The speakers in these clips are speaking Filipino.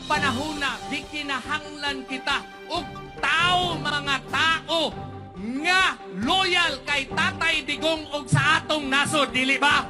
panahona di kinahanglan kita ug mga tao nga loyal kay Tatay Digong ug sa atong nasod, dili ba?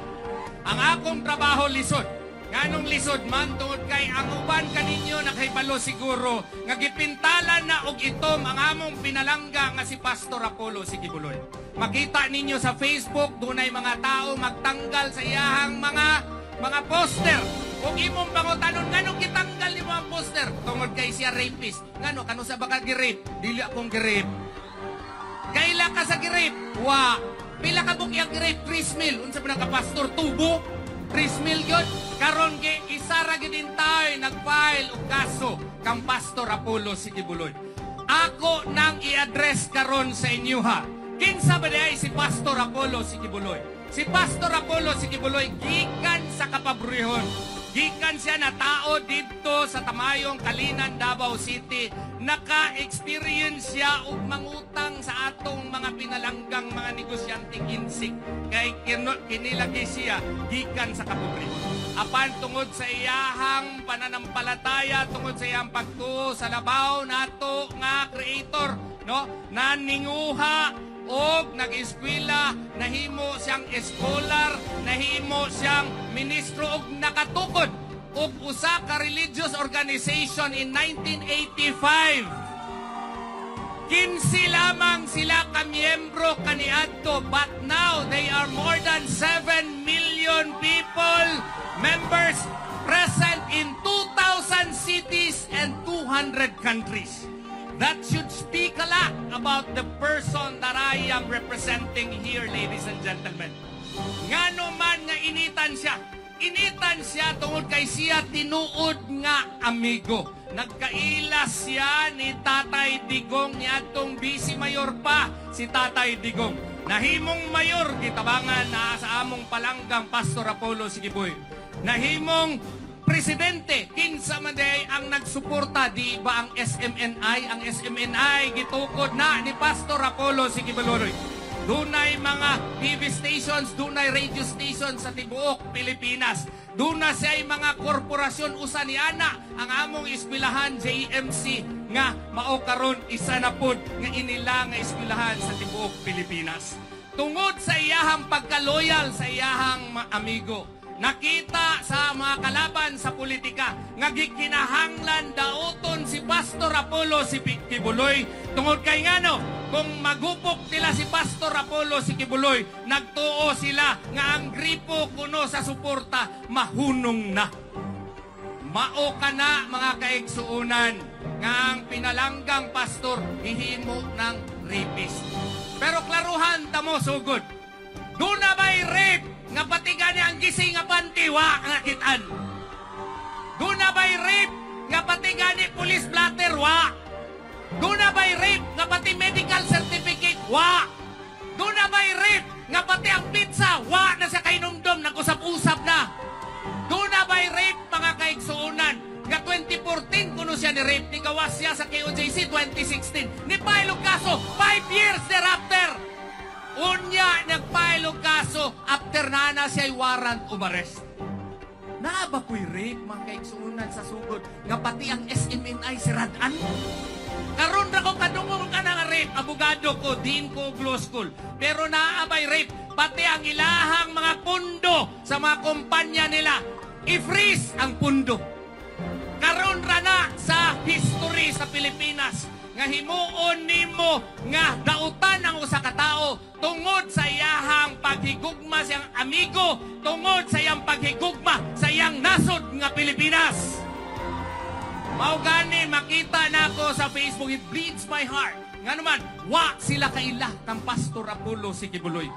Ang akong trabaho lisod. Nganong lisod man tungod kay ang uban kaninyo nakahibalo siguro nga gipintalan na og itom ang among pinalangga nga si Pastor Apollo Sikibuloy. Makita ninyo sa Facebook dunay mga tao magtanggal sa iyahang mga poster. Kung imong pangutanon nganong gitanggal nimo ang poster tungod kay siya rapist. Ngano kano sa baka gi-rape? Dili akong gi-rape. Kaila ka sa gi-rape? Wa. Pila ka buki ang gi-rape? 3 mil. Unsa man ka pastor tubo? 3 mil yun. Karon gi isara gidin tayo nag-file og kaso kang Pastor Apollo Sikibuloy. Ako nang i-address karon sa inyo ha. Kinsa ba day si Pastor Apollo Sikibuloy? Si Pastor Apollo Sikibuloy gikan sa Kapabrihon. Gikan siya na tao dito sa Tamayong, Kalinan, Davao City. Naka-experience siya og mangutang sa atong mga pinalanggang mga negosyante kinsik. Kay kinilagi siya gikan sa Kapabrihon. Apan tungod sa iyahang pananampalataya, tungod sa iyang pagtuo sa labaw nato nga creator, no? Naninguha og nag-eskwela, nahimo siyang scholar, nahimo siyang ministro og nakatukod og usa ka religious organization in 1985. 15 lamang sila ka miyembro kaniadto, but now they are more than 7 million people, members present in 2,000 cities and 200 countries. That should speak a lot about the person that I am representing here, ladies and gentlemen. Ngano man nga initan siya. Initan siya tungod kay siya tinuod nga amigo. Nagkaila siya ni Tatay Digong niadtong Vice Mayor pa si Tatay Digong. Nahimong mayor gitabangan na sa among palanggang Pastor Apollo Sikibuloy. Nahimong presidente, kinsa man day ang nagsuporta, di ba ang SMNI? Ang SMNI gitukod na ni Pastor Apollo Sikibuloy. Dunay mga TV stations, dunay radio stations sa tibuok Pilipinas. Duna siya'y mga korporasyon usa ni ana ang among eskwelahan JMC nga mao karon isa na pod nga inila nga eskwelahan sa tibuok Pilipinas. Tungod sa iyahang pagkaloyal sa iyahang amigo, nakita sa mga kalaban sa politika nga gikinahanglan daoton si Pastor Apollo Sikibuloy tungod kay ngano kung magupok nila si Pastor Apollo Sikibuloy nagtuo sila nga ang gripo kuno sa suporta mahunong na. Mao kana mga kaigsuunan nga ang pinalanggang pastor hihimo ng rapist. Pero klaruhan tamo sugod. Duna ba'y rape nga pati gani ang gising nga pantiwa nga kitaan? Duna ba'y rape nga pati gani police blatter wa? Duna ba'y rape nga pati medical certificate wa? Duna ba'y rape nga pati ang pizza wa na sa kainumdom nag-usap-usap na? Duna ba'y rape mga kaigsuunan nga 2014 kuno siya ni rape ni gawas siya sa KOJC 2016 ni pailog kaso 5 years thereafter. Unya, nagfile og kaso after na siya'y warrant of arrest. Naaba ko'y rape, mga kaigsuunan sa sugod, nga pati ang SMNI siradan. Karon ra ko kadungong ka nga rape, abogado ko, dean ko, law school. Pero naabay rape, pati ang ilahang mga pundo sa mga kumpanya nila. I-freeze ang pundo. Karon ra na sa history sa Pilipinas, nga himuon nimo nga dautan ang usa ka tawo tungod sa iyahang paghigugma sa iyang amigo, tungod sa iyang paghigugma sa iyang nasod nga Pilipinas. Mao gani makita nako sa Facebook, it bleeds my heart. Nga naman, wa sila kaila kang Pastor Apollo Sikibuloy.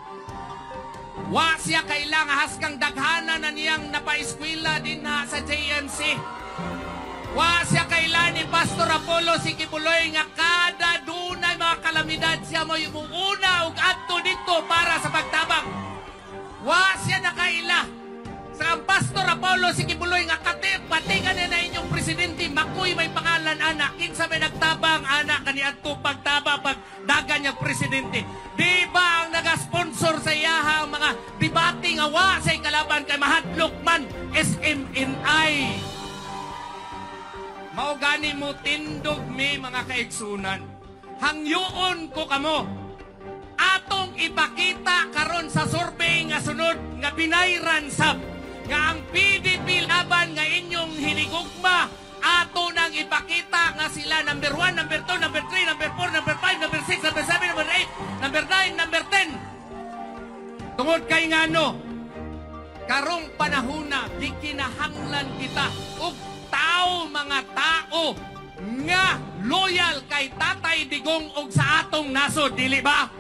Wa siya kaila nga haskang daghana na niyang napaeskwela din na sa JMC. Wa siya kailan ni Pastor Apollo Sikibuloy nga kada dunay mga kalamidad siya mo una ug adto dito para sa pagtabang. Wa siya nakaila sa Pastor Apollo Sikibuloy nga patigan na inyong presidente makoy may pangalan anak kinsa may nagtabang anak kaniadto pagtaba pagdagan niya presidente. Di ba ang naga-sponsor sa iyahang mga debate nga wa say kalaban kay mahadlok man SMNI? Mao gani mo tindog mi mga kaigsunan. Hangyoon ko kamo. Atong ipakita karon sa survey nga sunod nga binayran sab nga ang PDP laban nga inyong hinigugma ato nang ipakita nga sila number 1, number 2, number 3, number 4, number 5, number 6, number 7, number 8, number 9, number 10. Tungod kay ngano, karong panahona gikinahanglan kita og mga tao nga loyal kay Tatay Digong og sa atong nasod, dili ba?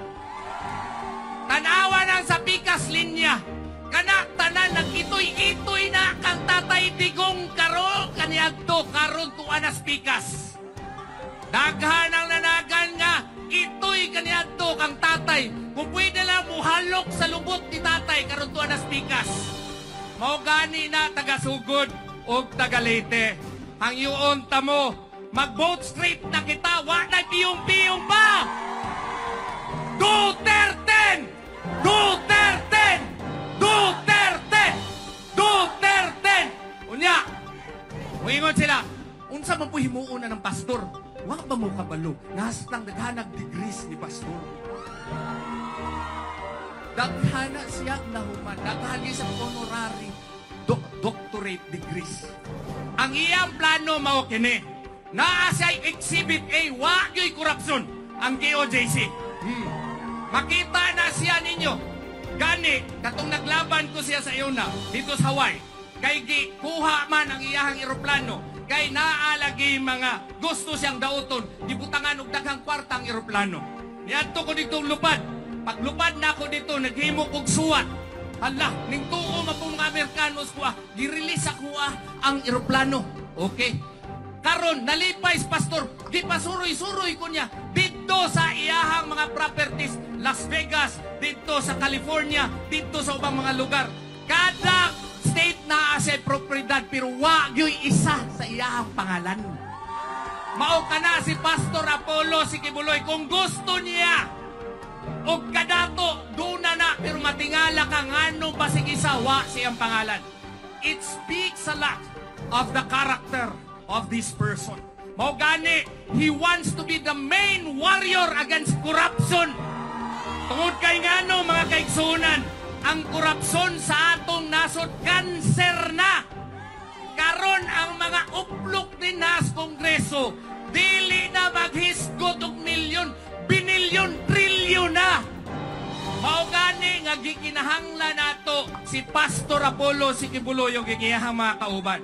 Tanawa nang sa pikas linya, kana tanan nagitoy-itoy na kang Tatay Digong karon kaniadto karon tuwa na pikas. Daghan ang nanagan nga itoy kaniadto kang tatay. Kung pwede lang muhalok sa lubot ni tatay karon tuwa na pikas. Mao gani na taga-sugod og taga-Leyte. Ang yuon ta mo, mag-vote straight na kita, wa na piyong-piyong pa! Duterte! Duterte! Duterte! Duterte! Unya, muingon sila, unsa man po himuon na ng pastor? Wa ba mo kabalo? Nastang daghanag degrees ni pastor. Daghana siya nahuman, daghani sa honorary doctorate degrees. Ang iyang plano mao kini. Naa siya'y Exhibit A, wa gyo'y korupsyon ang KOJC. Makita na siya ninyo. Gani, katong naglaban ko siya sa iyo na, dito sa Hawaii. Kay kuha man ang iyahang eroplano. Kay naalagi mga gusto siyang dauton, gibutangan og daghang kwartang eroplano. Niadto ko dito lupad. Paglupad na ako dito, naghimo kog suwat. Hala, ning tuo nga po mga Amerikanos ko girelease ako ang eroplano. Okay. Karon nalipay si pastor, di pa suroy-suroy ko niya dito sa iyahang mga properties, Las Vegas, dito sa California, dito sa ubang mga lugar. Kada state na sa propriedad pero wa gyoy isa sa iyahang pangalan. Mao kana si Pastor Apollo si Kibuloy kung gusto niya o kadato duna na pero matingala ka ngano basig isawa siyang pangalan. It speaks a lot of the character of this person. Mao gani, he wants to be the main warrior against corruption. Tungod kay ngano mga kaigsunan, ang korupsyon sa atong nasod kanser na. Karon ang mga uplok ni nas Kongreso dili na maghisgot og milyon, binilyon, trilyon na. Mao gani nga gikinahanglan nato si Pastor Apollo si Kibuloy og gigiyahang mga kauban.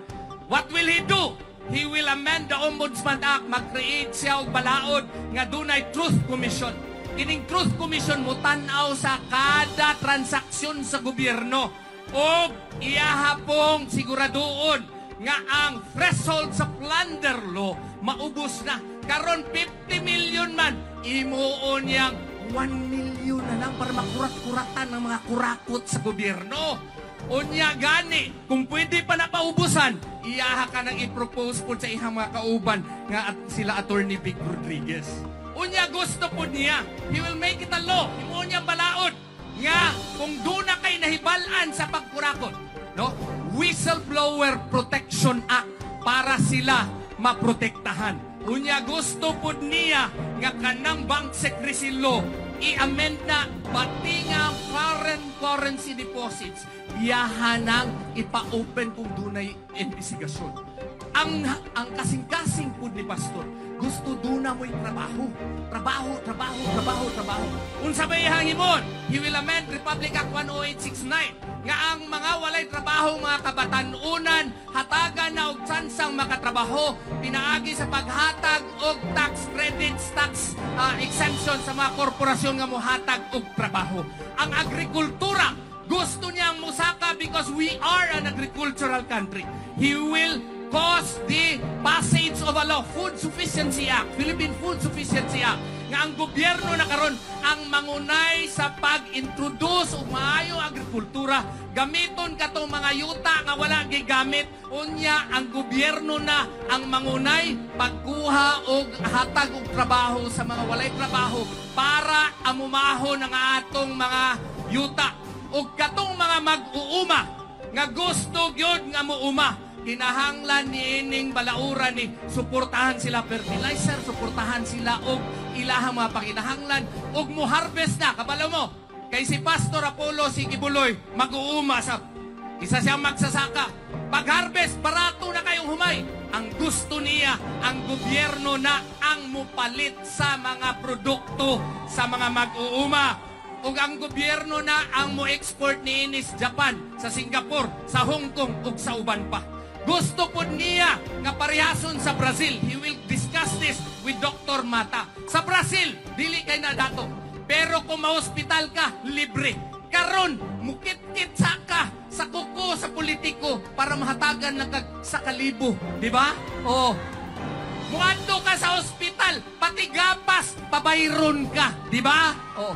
What will he do? He will amend the Ombudsman Act, mag-create siya og balaod nga dunay Truth Commission. Kining Truth Commission mo tan-aw sa kada transaksyon sa gobyerno og iyahapong siguraduon nga ang threshold sa plunder law maubos na. Karon 50 million man, imuon yang 1 million na lang para makurat-kuratan ng mga kurakot sa gobyerno. Unya gani, kung pwede pa na paubusan, iyaha ka nang i-propose po sa ihang mga kauban nga at sila Attorney Vic Rodriguez. Unya gusto po niya, he will make it a law. Imuon niya balaod nga kung doon na kay nahibalaan sa pagkurakot, no? Whistleblower Protection Act para sila maprotektahan. Unya gusto po niya nga kanang bank secrecy law i-amend na pati nga foreign currency deposits iyahanang ipa-open kung dunay investigasyon. Ang kasing-kasing po ni Pastor, gusto doon na mo'y trabaho. Unsa ba ihangimon? He will amend Republic Act 10869 nga ang mga walay trabaho mga kabatanunan hatagan na og tsansang makatrabaho pinaagi sa paghatag og tax credits, tax exemption sa mga korporasyon nga mohatag og trabaho. Ang agrikultura gusto niyang musaka because we are an agricultural country. He will cause the passage of a law, Food Sufficiency Act, Philippine Food Sufficiency Act, nga ang gobyerno na karon ang mangunay sa pag-introduce og maayo agrikultura, gamiton katong mga yuta nga wala gigamit, unya ang gobyerno na ang mangunay pagkuha og hatag og trabaho sa mga walay trabaho para amumahon ang atong mga yuta. Og katong mga mag-uuma nga gusto gyud nga muuma, kinahanglan ni ining balauran ni suportahan sila fertilizer, suportahan sila og ilahang mga pakinahanglan og mo harvest na kabalo mo. Kay si Pastor Apollo si Kibuloy mag-uuma sa isa siyang magsasaka. Pag-harvest, barato na kayong humay. Ang gusto niya, ang gobyerno na ang mupalit sa mga produkto sa mga mag-uuma. O ang gobyerno na ang mo-export ni inis Japan, sa Singapore, sa Hong Kong, o sa uban pa. Gusto po niya nga parehason sa Brazil. He will discuss this with Dr. Mata. Sa Brazil, dili kay na dato. Pero kung ma-hospital ka, libre. Karon, mukit-kit ka sa kuko sa politiko para mahatagan ng sa kalibo. Di ba? Oo. Muadto ka sa ospital, pati gapas, pabayron ka. Di ba? Oo.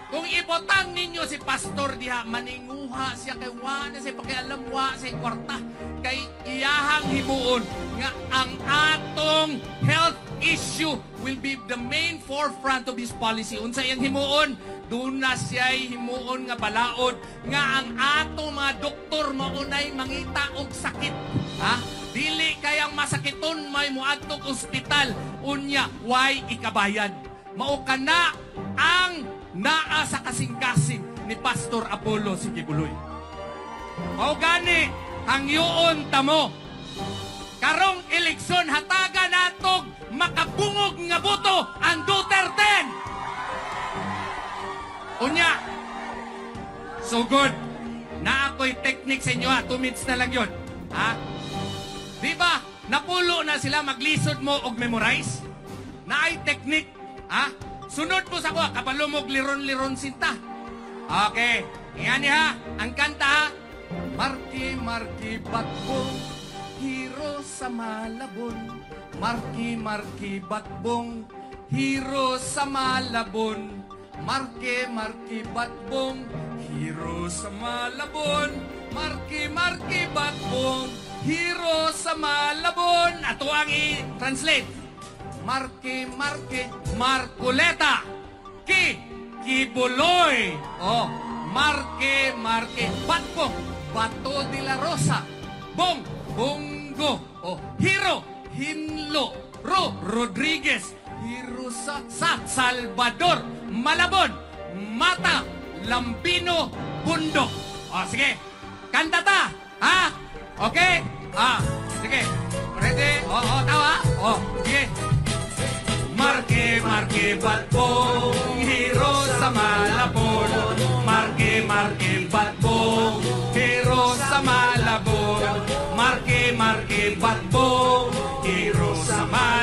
Kung ibotang ninyo si pastor diha, maninguha siya kay wala siya pakialam, wa siya kwarta. Kay iyahang himuon nga ang atong health issue will be the main forefront of his policy. Unsa iyang himuon? Doon na siya'y himuon nga balaod nga ang atong mga doktor maunay mangita og sakit. Ha? Dili kayang masakiton may muadtong ospital unya way ikabayan. Mao kana ang naa sa kasing-kasing ni Pastor Apollo si Kibuloy. Mao gani hangyoon tamo. Karong eleksyon hataga natog makabungog nga boto ang Duterte. Unya, so good. Na ako'y technique sa inyo ha. 2 minutes na lang yun. Ha? Di ba? Napulo na sila maglisod mo og memorize? Na ay technique. Ha? Sunod mo sa ko. Kapalo mo liron-liron sinta. Okay. Yan ha. Ang kanta ha. Marki, marki, batbong. Hero sa Malabon. Marki, marki, batbong. Hero sa Malabon. Marke, marke, batbong, hero sa Malabon. Marke, marke, batbong, hero sa Malabon. Ato ang i-translate. Marke, marke, Marcoleta. Kibuloy. Oh, marke, marke, batbong, Bato de la Rosa. Bong, Bongo. Oh, hero, Hinlo. Rodriguez. Hero sa Salvador. Malabon, Mata, Lambino, Bundok. O, sige. Kanta ta. Ha? Okay? Sige. Ready? Tawa? Sige. Marke, marke, batbong, hero sa Malabon. Marke, marke, batbong, hero sa Malabon. Marke, marke, batbong, hero sa Malabon.